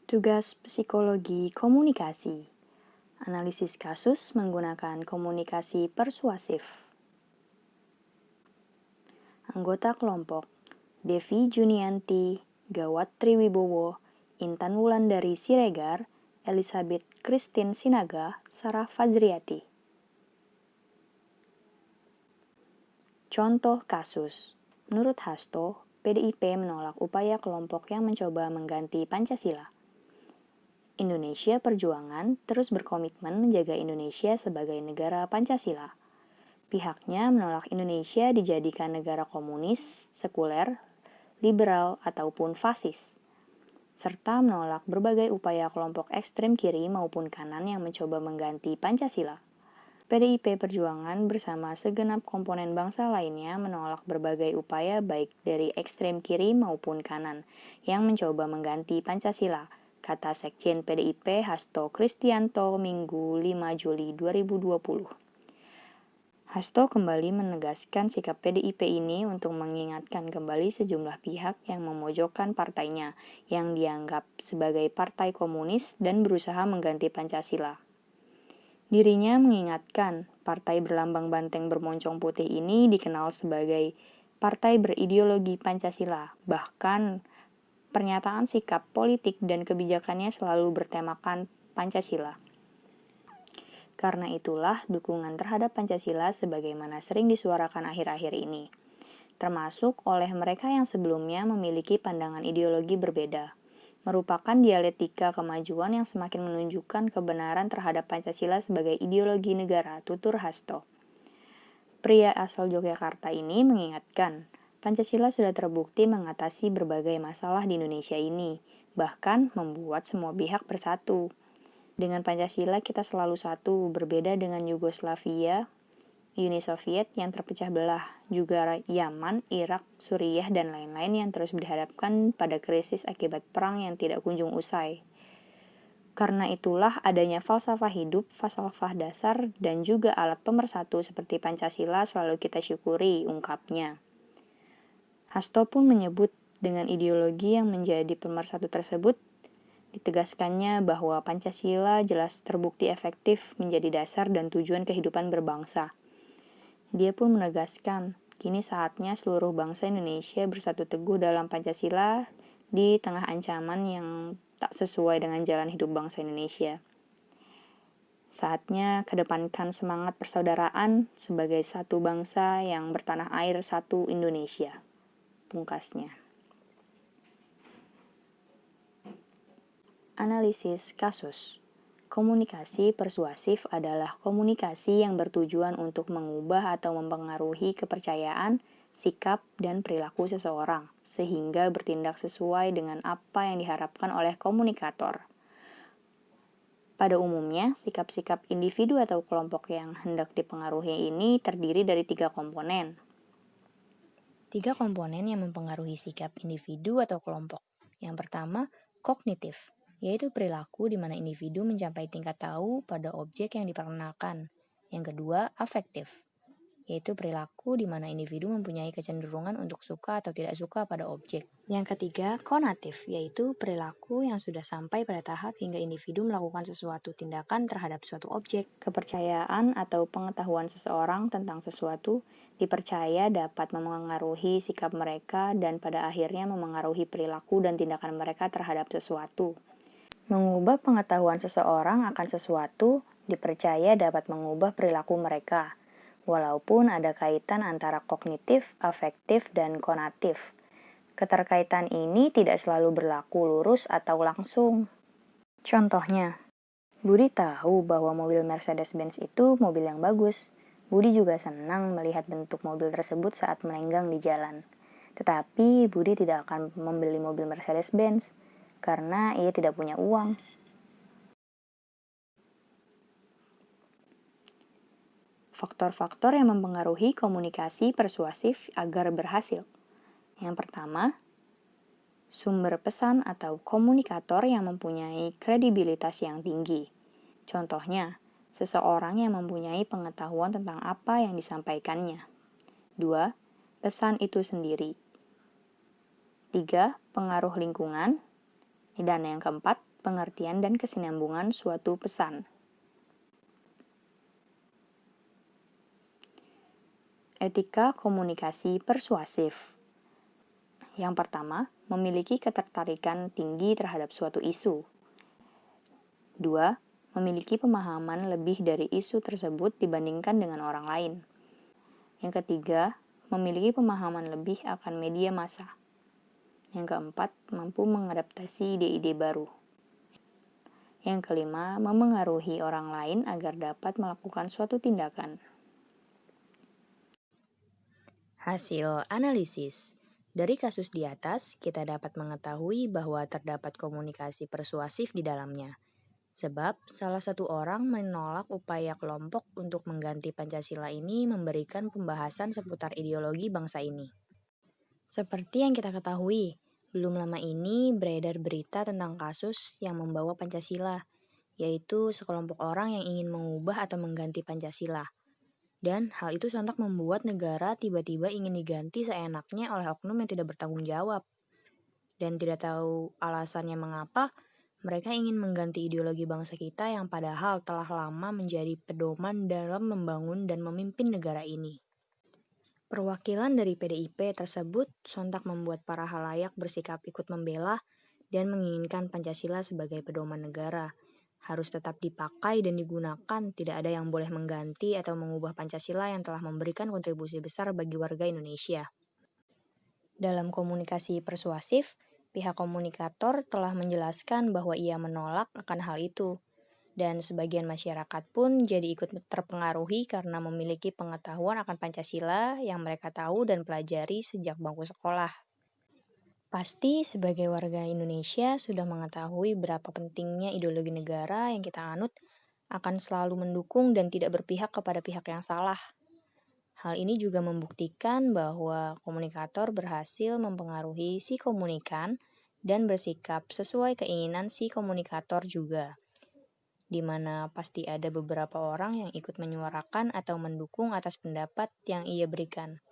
Tugas psikologi komunikasi. Analisis kasus menggunakan komunikasi persuasif. Anggota kelompok: Devi Junianti, Gawat Triwibowo, Intan Wulandari Siregar, Elizabeth Christine Sinaga, Sarah Fazriati. Contoh kasus. Menurut Hasto, PDIP menolak upaya kelompok yang mencoba mengganti Pancasila. Indonesia Perjuangan terus berkomitmen menjaga Indonesia sebagai negara Pancasila. Pihaknya menolak Indonesia dijadikan negara komunis, sekuler, liberal, ataupun fasis, serta menolak berbagai upaya kelompok ekstrem kiri maupun kanan yang mencoba mengganti Pancasila. PDIP Perjuangan bersama segenap komponen bangsa lainnya menolak berbagai upaya baik dari ekstrem kiri maupun kanan yang mencoba mengganti Pancasila, kata Sekjen PDIP Hasto Kristianto Minggu 5 Juli 2020. Hasto kembali menegaskan sikap PDIP ini untuk mengingatkan kembali sejumlah pihak yang memojokkan partainya yang dianggap sebagai partai komunis dan berusaha mengganti Pancasila. Dirinya mengingatkan, partai berlambang banteng bermoncong putih ini dikenal sebagai partai berideologi Pancasila. Bahkan, pernyataan sikap politik dan kebijakannya selalu bertemakan Pancasila. Karena itulah dukungan terhadap Pancasila sebagaimana sering disuarakan akhir-akhir ini, termasuk oleh mereka yang sebelumnya memiliki pandangan ideologi berbeda, merupakan dialektika kemajuan yang semakin menunjukkan kebenaran terhadap Pancasila sebagai ideologi negara, tutur Hasto. Pria asal Yogyakarta ini mengingatkan, Pancasila sudah terbukti mengatasi berbagai masalah di Indonesia ini, bahkan membuat semua pihak bersatu. Dengan Pancasila kita selalu satu, berbeda dengan Yugoslavia, Uni Soviet yang terpecah belah, juga Yaman, Irak, Suriah, dan lain-lain yang terus dihadapkan pada krisis akibat perang yang tidak kunjung usai. Karena itulah adanya falsafah hidup, falsafah dasar, dan juga alat pemersatu seperti Pancasila selalu kita syukuri, ungkapnya. Hasto pun menyebut dengan ideologi yang menjadi pemersatu tersebut, ditegaskannya bahwa Pancasila jelas terbukti efektif menjadi dasar dan tujuan kehidupan berbangsa. Dia pun menegaskan, kini saatnya seluruh bangsa Indonesia bersatu teguh dalam Pancasila di tengah ancaman yang tak sesuai dengan jalan hidup bangsa Indonesia. Saatnya kedepankan semangat persaudaraan sebagai satu bangsa yang bertanah air satu Indonesia, pungkasnya. Analisis kasus. Komunikasi persuasif adalah komunikasi yang bertujuan untuk mengubah atau mempengaruhi kepercayaan, sikap, dan perilaku seseorang, sehingga bertindak sesuai dengan apa yang diharapkan oleh komunikator. Pada umumnya, sikap-sikap individu atau kelompok yang hendak dipengaruhi ini terdiri dari 3 komponen. 3 komponen yang mempengaruhi sikap individu atau kelompok. Yang pertama, kognitif, yaitu perilaku di mana individu mencapai tingkat tahu pada objek yang diperkenalkan. Yang kedua, afektif, yaitu perilaku di mana individu mempunyai kecenderungan untuk suka atau tidak suka pada objek. Yang ketiga, konatif, yaitu perilaku yang sudah sampai pada tahap hingga individu melakukan sesuatu tindakan terhadap suatu objek. Kepercayaan atau pengetahuan seseorang tentang sesuatu dipercaya dapat memengaruhi sikap mereka dan pada akhirnya memengaruhi perilaku dan tindakan mereka terhadap sesuatu. Mengubah pengetahuan seseorang akan sesuatu dipercaya dapat mengubah perilaku mereka, walaupun ada kaitan antara kognitif, afektif, dan konatif. Keterkaitan ini tidak selalu berlaku lurus atau langsung. Contohnya, Budi tahu bahwa mobil Mercedes-Benz itu mobil yang bagus. Budi juga senang melihat bentuk mobil tersebut saat melenggang di jalan. Tetapi Budi tidak akan membeli mobil Mercedes-Benz karena ia tidak punya uang. Faktor-faktor yang mempengaruhi komunikasi persuasif agar berhasil. Yang pertama, sumber pesan atau komunikator yang mempunyai kredibilitas yang tinggi. Contohnya, seseorang yang mempunyai pengetahuan tentang apa yang disampaikannya. 2. Pesan itu sendiri. 3. Pengaruh lingkungan. Dan yang keempat, pengertian dan kesinambungan suatu pesan. Etika komunikasi persuasif. Yang pertama, memiliki ketertarikan tinggi terhadap suatu isu. 2. Memiliki pemahaman lebih dari isu tersebut dibandingkan dengan orang lain. Yang ketiga, memiliki pemahaman lebih akan media massa. Yang keempat, mampu mengadaptasi ide-ide baru. Yang kelima, memengaruhi orang lain agar dapat melakukan suatu tindakan. Hasil analisis. Dari kasus di atas, kita dapat mengetahui bahwa terdapat komunikasi persuasif di dalamnya. Sebab, salah satu orang menolak upaya kelompok untuk mengganti Pancasila ini memberikan pembahasan seputar ideologi bangsa ini. Seperti yang kita ketahui, belum lama ini beredar berita tentang kasus yang membawa Pancasila, yaitu sekelompok orang yang ingin mengubah atau mengganti Pancasila. Dan hal itu sontak membuat negara tiba-tiba ingin diganti seenaknya oleh oknum yang tidak bertanggung jawab. Dan tidak tahu alasannya mengapa mereka ingin mengganti ideologi bangsa kita yang padahal telah lama menjadi pedoman dalam membangun dan memimpin negara ini. Perwakilan dari PDIP tersebut sontak membuat para halayak bersikap ikut membela dan menginginkan Pancasila sebagai pedoman negara. Harus tetap dipakai dan digunakan, tidak ada yang boleh mengganti atau mengubah Pancasila yang telah memberikan kontribusi besar bagi warga Indonesia. Dalam komunikasi persuasif, pihak komunikator telah menjelaskan bahwa ia menolak akan hal itu, dan sebagian masyarakat pun jadi ikut terpengaruhi karena memiliki pengetahuan akan Pancasila yang mereka tahu dan pelajari sejak bangku sekolah. Pasti sebagai warga Indonesia sudah mengetahui berapa pentingnya ideologi negara yang kita anut akan selalu mendukung dan tidak berpihak kepada pihak yang salah. Hal ini juga membuktikan bahwa komunikator berhasil mempengaruhi si komunikan dan bersikap sesuai keinginan si komunikator juga, di mana pasti ada beberapa orang yang ikut menyuarakan atau mendukung atas pendapat yang ia berikan.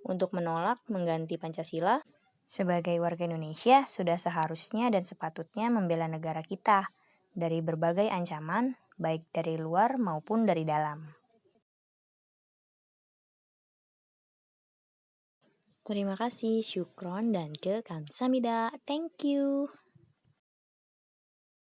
Untuk menolak mengganti Pancasila, sebagai warga Indonesia, sudah seharusnya dan sepatutnya membela negara kita dari berbagai ancaman, baik dari luar maupun dari dalam. Terima kasih, syukron, dan ke kamsahamnida. Thank you.